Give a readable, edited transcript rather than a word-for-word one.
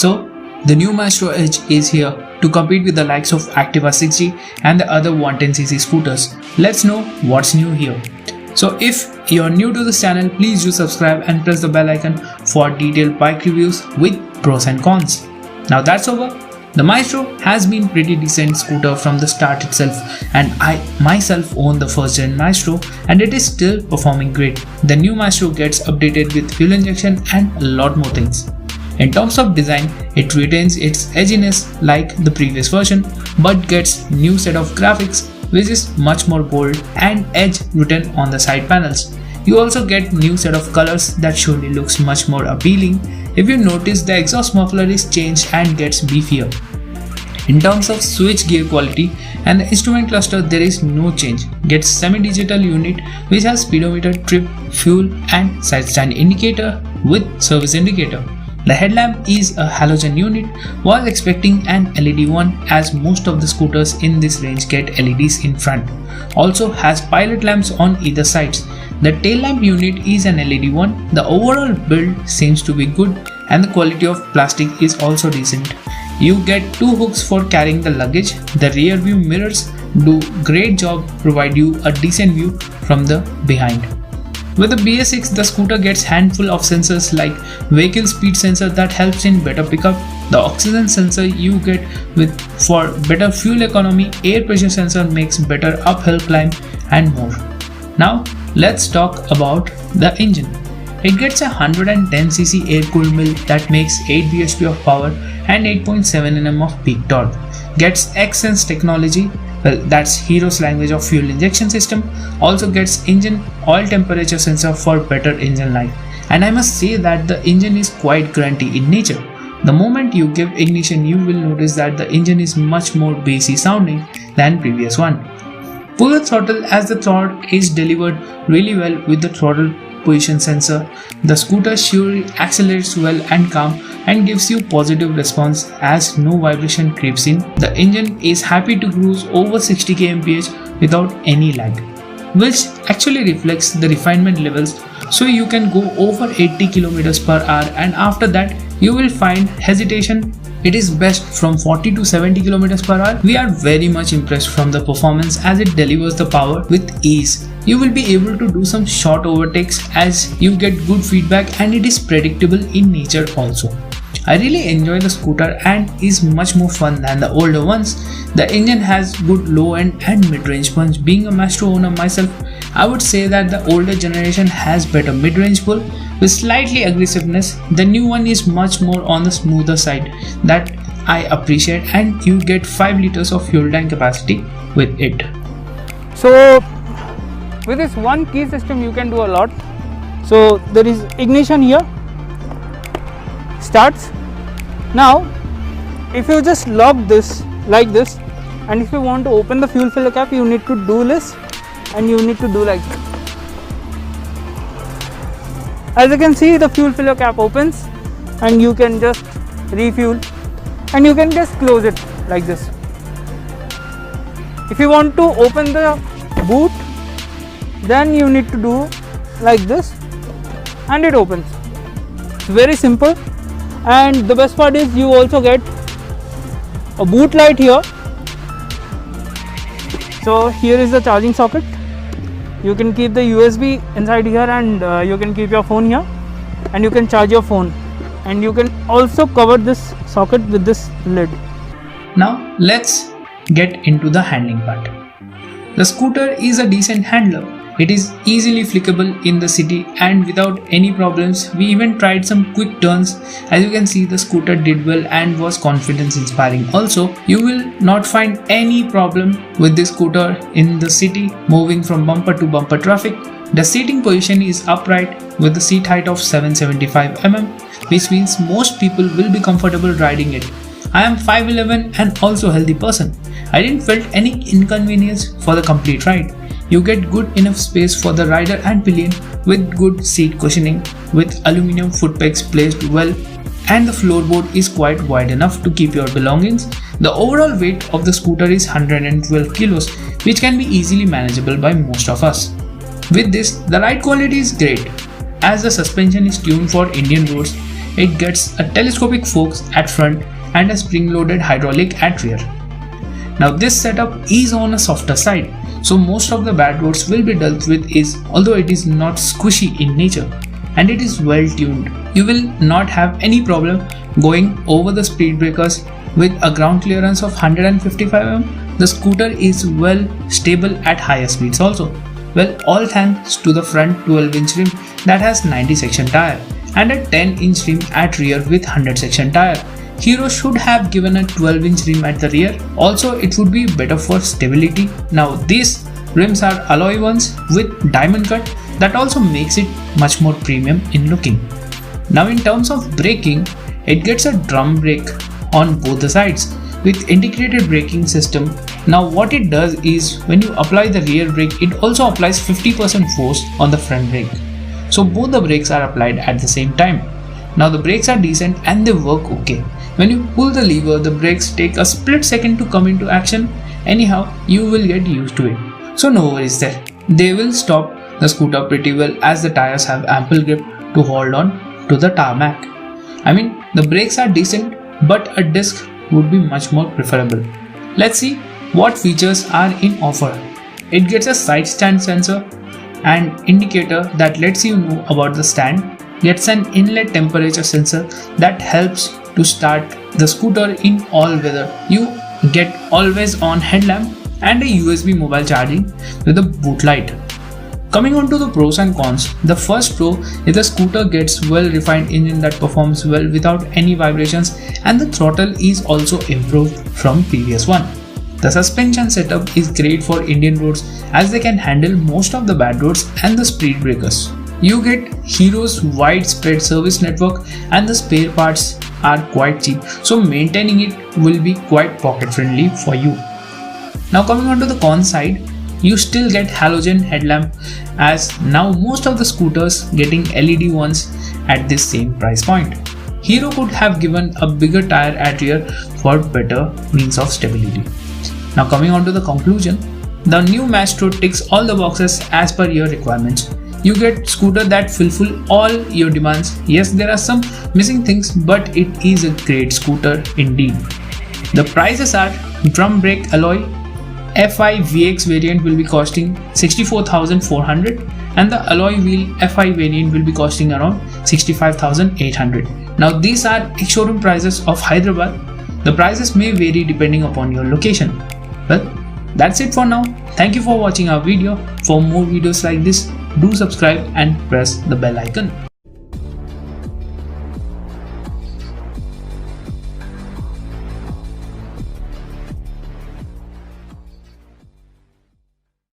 So, the new Maestro Edge is here to compete with the likes of Activa 6G and the other 110cc scooters. Let's know what's new here. So if you're new to this channel, please do subscribe and press the bell icon for detailed bike reviews with pros and cons. Now that's over. The Maestro has been pretty decent scooter from the start itself, and I myself own the first gen Maestro and it is still performing great. The new Maestro gets updated with fuel injection and a lot more things. In terms of design, it retains its edginess like the previous version but gets new set of graphics which is much more bold and edge written on the side panels. You also get new set of colors that surely looks much more appealing. If you notice, the exhaust muffler is changed and gets beefier. In terms of switch gear quality and the instrument cluster, there is no change. Gets semi-digital unit which has speedometer, trip, fuel and side stand indicator with service indicator. The headlamp is a halogen unit, was expecting an LED one as most of the scooters in this range get LEDs in front. Also has pilot lamps on either sides. The tail lamp unit is an LED one. The overall build seems to be good and the quality of plastic is also decent. You get two hooks for carrying the luggage. The rear view mirrors do great job, provide you a decent view from the behind. With the BS6, the scooter gets handful of sensors like vehicle speed sensor that helps in better pickup, the oxygen sensor you get with for better fuel economy, air pressure sensor makes better uphill climb and more. Now let's talk about the engine. It gets a 110cc air-cooled mill that makes 8 bhp of power and 8.7 Nm of peak torque. Gets X-Sense technology, well, that's Hero's language of fuel injection system. Also gets engine oil temperature sensor for better engine life. And I must say that the engine is quite grunty in nature. The moment you give ignition, you will notice that the engine is much more bassy sounding than previous one. Pull the throttle as the torque is delivered really well with the throttle position sensor. The scooter surely accelerates well and calm and gives you positive response as no vibration creeps in. The engine is happy to cruise over 60 kmph without any lag, which actually reflects the refinement levels, so you can go over 80 km/h and after that you will find hesitation. It is best from 40 to 70 km/h. We are very much impressed from the performance as it delivers the power with ease. You will be able to do some short overtakes as you get good feedback and it is predictable in nature also. I really enjoy the scooter and is much more fun than the older ones. The engine has good low end and mid-range punch. Being a Maestro owner myself, I would say that the older generation has better mid-range pull with slightly aggressiveness. The new one is much more on the smoother side that I appreciate, and you get 5 liters of fuel tank capacity with it. So with this one key system you can do a lot. So there is ignition here, starts. Now if you just lock this like this, and if you want to open the fuel filler cap, you need to do this and you need to do like this. As you can see, the fuel filler cap opens and you can just refuel, and you can just close it like this. If you want to open the boot, then you need to do like this and it opens. It's very simple. And the best part is you also get a boot light here. So here is the charging socket. You can keep the USB inside here, and you can keep your phone here and you can charge your phone, and you can also cover this socket with this lid. Now let's get into the handling part. The scooter is a decent handler. It is easily flickable in the city and without any problems. We even tried some quick turns. As you can see, the scooter did well and was confidence inspiring. Also, you will not find any problem with this scooter in the city moving from bumper to bumper traffic. The seating position is upright with the seat height of 775 mm, which means most people will be comfortable riding it. I am 5'11" and also a healthy person. I didn't felt any inconvenience for the complete ride. You get good enough space for the rider and pillion with good seat cushioning with aluminum foot pegs placed well, and the floorboard is quite wide enough to keep your belongings. The overall weight of the scooter is 112 kilos, which can be easily manageable by most of us. With this, the ride quality is great as the suspension is tuned for Indian roads. it gets a telescopic forks at front and a spring-loaded hydraulic at rear. Now this setup is on a softer side, so most of the bad roads will be dealt with although it is not squishy in nature and it is well tuned. You will not have any problem going over the speed breakers. With a ground clearance of 155 mm, the scooter is well stable at higher speeds also. Well, all thanks to the front 12-inch rim that has 90 section tire and a 10-inch rim at rear with 100 section tire. Hero should have given a 12-inch rim at the rear. Also, it would be better for stability. Now these rims are alloy ones with diamond cut that also makes it much more premium in looking. Now in terms of braking, it gets a drum brake on both the sides with integrated braking system. Now what it does is when you apply the rear brake, it also applies 50% force on the front brake. So both the brakes are applied at the same time. Now the brakes are decent and they work okay. When you pull the lever, the brakes take a split second to come into action. Anyhow, you will get used to it. So no worries there. They will stop the scooter pretty well as the tires have ample grip to hold on to the tarmac. I mean, the brakes are decent, but a disc would be much more preferable. Let's see what features are in offer. It gets a side stand sensor and indicator that lets you know about the stand, gets an inlet temperature sensor that helps to start the scooter in all weather. You get always on headlamp and a USB mobile charging with a boot light. Coming on to the pros and cons, the first pro is the scooter gets well refined engine that performs well without any vibrations, and the throttle is also improved from previous one. The suspension setup is great for Indian roads as they can handle most of the bad roads and the speed breakers. You get Hero's widespread service network and the spare parts are quite cheap, so maintaining it will be quite pocket friendly for you. Now coming on to the con side, you still get halogen headlamp as now most of the scooters getting LED ones at this same price point. Hero could have given a bigger tire at rear for better means of stability. Now coming on to the conclusion, the new Maestro ticks all the boxes as per your requirements. You get scooter that fulfill all your demands. Yes, there are some missing things, but it is a great scooter indeed. The prices are drum brake alloy FI VX variant will be costing 64,400 and the alloy wheel FI variant will be costing around 65,800. Now these are ex-showroom prices of Hyderabad. The prices may vary depending upon your location. Well, that's it for now. Thank you for watching our video. For more videos like this, do subscribe and press the bell icon.